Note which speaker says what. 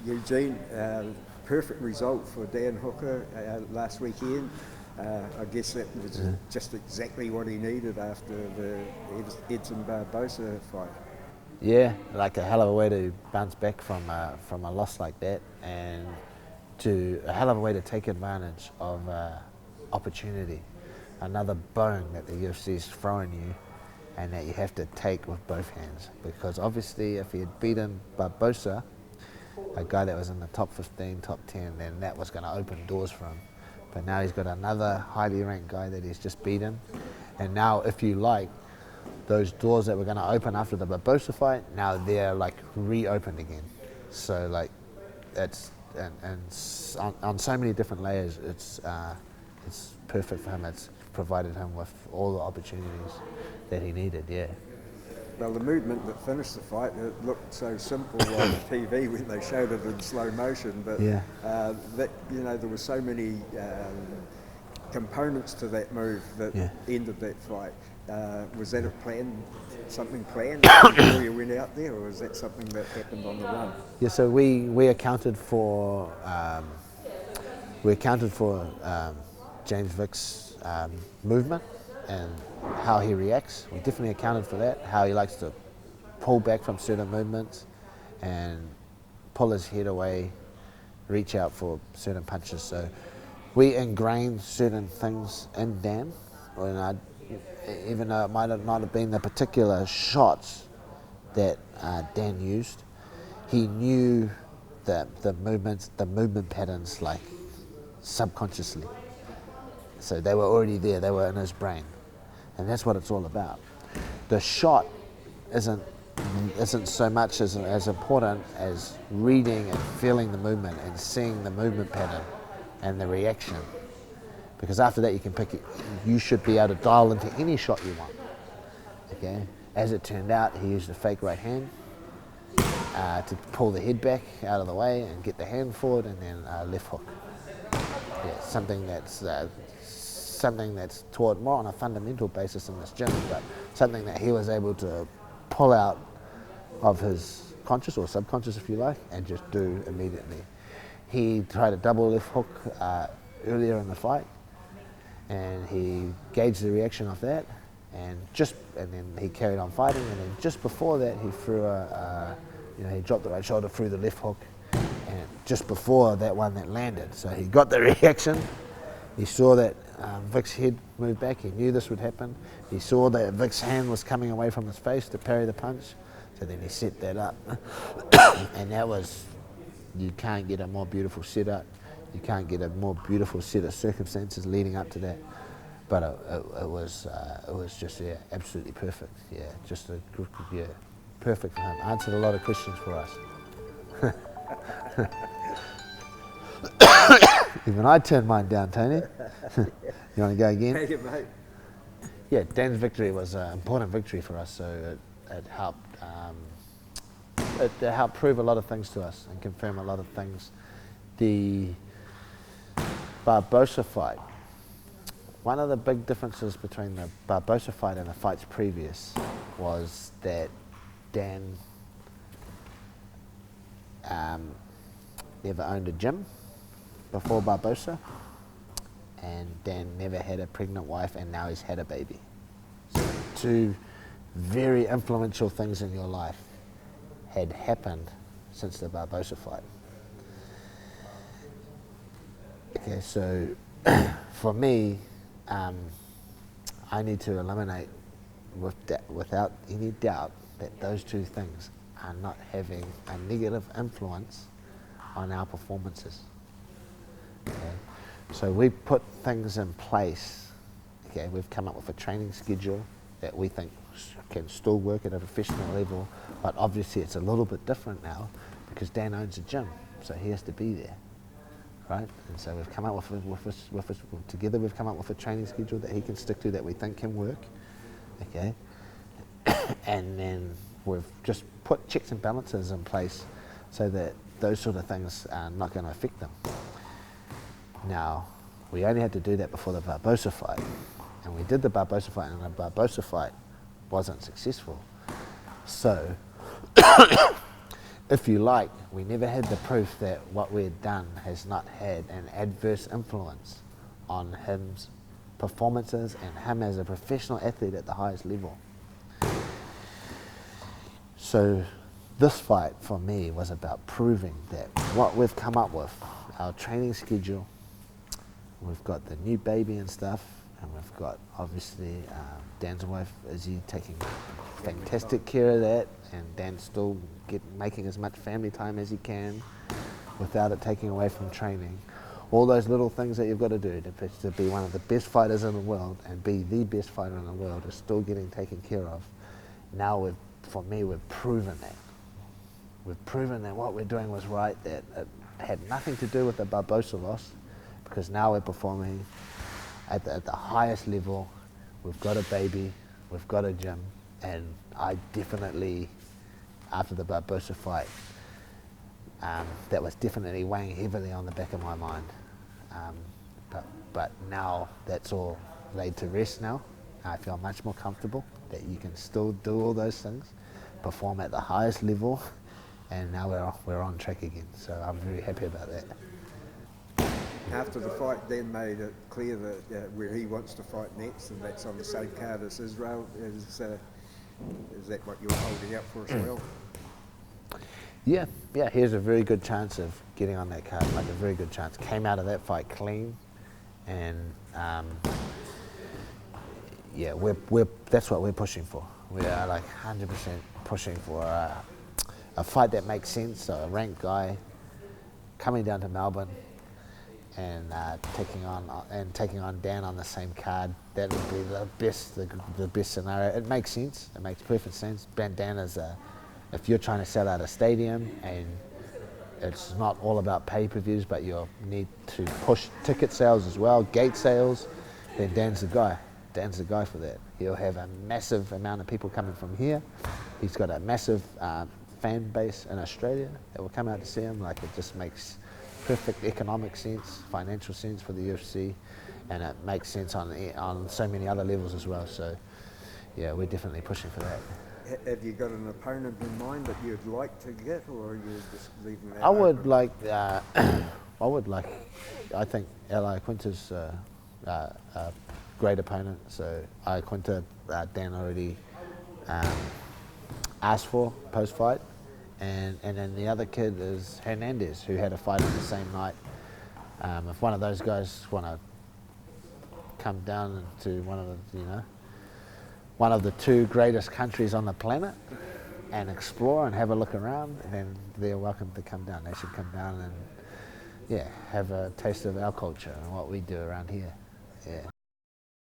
Speaker 1: Eugene, perfect result for Dan Hooker last weekend. I guess that was just exactly what he needed after the Edson Barbosa fight.
Speaker 2: Yeah, like a hell of a way to bounce back from a loss like that, and to a hell of a way to take advantage of opportunity, another bone that the UFC is throwing you, and that you have to take with both hands. Because obviously, if he had beaten Barbosa, a guy that was in the top 15, top 10, then that was going to open doors for him. But now he's got another highly ranked guy that he's just beaten, and now, if you like, those doors that were going to open after the Barbosa fight, now they're like reopened again. So like, it's on so many different layers. It's perfect for him. It's provided him with all the opportunities that he needed. Yeah.
Speaker 1: Well, the movement that finished the fight, it looked so simple on TV when they showed it in slow motion, but
Speaker 2: Yeah.
Speaker 1: that, you know, there were so many components to that move that ended that fight. Was that something planned before you went out there, or was that something that happened on the run?
Speaker 2: Yeah, so we accounted for James Vick's movement and how he reacts. We definitely accounted for that, how he likes to pull back from certain movements and pull his head away, reach out for certain punches. So we ingrained certain things in Dan, even though it might not have been the particular shots that Dan used. He knew the movement patterns, like, subconsciously. So they were already there, they were in his brain. And that's what it's all about. The shot isn't so much as important as reading and feeling the movement and seeing the movement pattern and the reaction. Because after that you should be able to dial into any shot you want. Okay. As it turned out, he used a fake right hand to pull the head back out of the way and get the hand forward, and then left hook. Yeah, something that's taught more on a fundamental basis in this gym, but something that he was able to pull out of his conscious or subconscious, if you like, and just do immediately. He tried a double left hook earlier in the fight, and he gauged the reaction of that, and then he carried on fighting, and then just before that he threw he dropped the right shoulder, threw the left hook, and just before that one that landed. So he got the reaction. He saw that Vick's head move back. He knew this would happen. He saw that Vick's hand was coming away from his face to parry the punch. So then he set that up. And that was, you can't get a more beautiful setup. You can't get a more beautiful set of circumstances leading up to that. But it was just absolutely perfect. Yeah, just perfect for him. Answered a lot of questions for us. Even I turned mine down, Tony. You want to go again?
Speaker 1: Hey, mate.
Speaker 2: Yeah, Dan's victory was an important victory for us, so it helped. It helped prove a lot of things to us and confirm a lot of things. The Barbosa fight. One of the big differences between the Barbosa fight and the fights previous was that Dan never owned a gym before Barbosa, and Dan never had a pregnant wife, and now he's had a baby. So two very influential things in your life had happened since the Barbosa fight. Okay, so for me, I need to eliminate without any doubt that those two things are not having a negative influence on our performances. Okay. So we put things in place. Okay, we've come up with a training schedule that we think can still work at a professional level, but obviously it's a little bit different now because Dan owns a gym, so he has to be there, right? And so we've come up together we've come up with a training schedule that he can stick to that we think can work, okay? And then we've just put checks and balances in place so that those sort of things are not going to affect them. Now, we only had to do that before the Barbosa fight, and we did the Barbosa fight, and the Barbosa fight wasn't successful. So if you like, we never had the proof that what we'd done has not had an adverse influence on his performances and him as a professional athlete at the highest level. So this fight for me was about proving that what we've come up with, our training schedule, we've got the new baby and stuff, and we've got obviously Dan's wife Izzy taking fantastic care of that, and Dan's still making as much family time as he can without it taking away from training. All those little things that you've got to do to be one of the best fighters in the world and be the best fighter in the world is still getting taken care of. Now for me, we've proven that. We've proven that what we're doing was right, that it had nothing to do with the Barbosa loss, because now we're performing at the highest level. We've got a baby, we've got a gym, and I definitely, after the Barbosa fight, that was definitely weighing heavily on the back of my mind. But now that's all laid to rest now. I feel much more comfortable that you can still do all those things, perform at the highest level, and now we're on track again. So I'm very happy about that.
Speaker 1: After the fight, Dan made it clear that where he wants to fight next, and that's on the same card as Israel. Is that what you're holding out for as well?
Speaker 2: Yeah, he has a very good chance of getting on that card, like a very good chance. Came out of that fight clean, and that's what we're pushing for. We are like 100% pushing for a fight that makes sense. So a ranked guy coming down to Melbourne and taking on Dan on the same card. That would be the best scenario. It makes sense. It makes perfect sense. Dan is if you're trying to sell out a stadium and it's not all about pay-per-views, but you need to push ticket sales as well, gate sales, then Dan's the guy. Dan's the guy for that. He'll have a massive amount of people coming from here. He's got a massive fan base in Australia that will come out to see him. Like, it just makes perfect economic sense, financial sense for the UFC, and it makes sense on so many other levels as well. So yeah, we're definitely pushing for that.
Speaker 1: Have you got an opponent in mind that you'd like to get, or are you just leaving that
Speaker 2: I would
Speaker 1: open?
Speaker 2: I think Eli Quinta's a great opponent. So Eli Quinta, Dan already asked for post-fight, and then the other kid is Hernandez, who had a fight on the same night. If one of those guys want to come down to one of the two greatest countries on the planet and explore and have a look around, then they're welcome to come down. They should come down and have a taste of our culture and what we do around here. Yeah.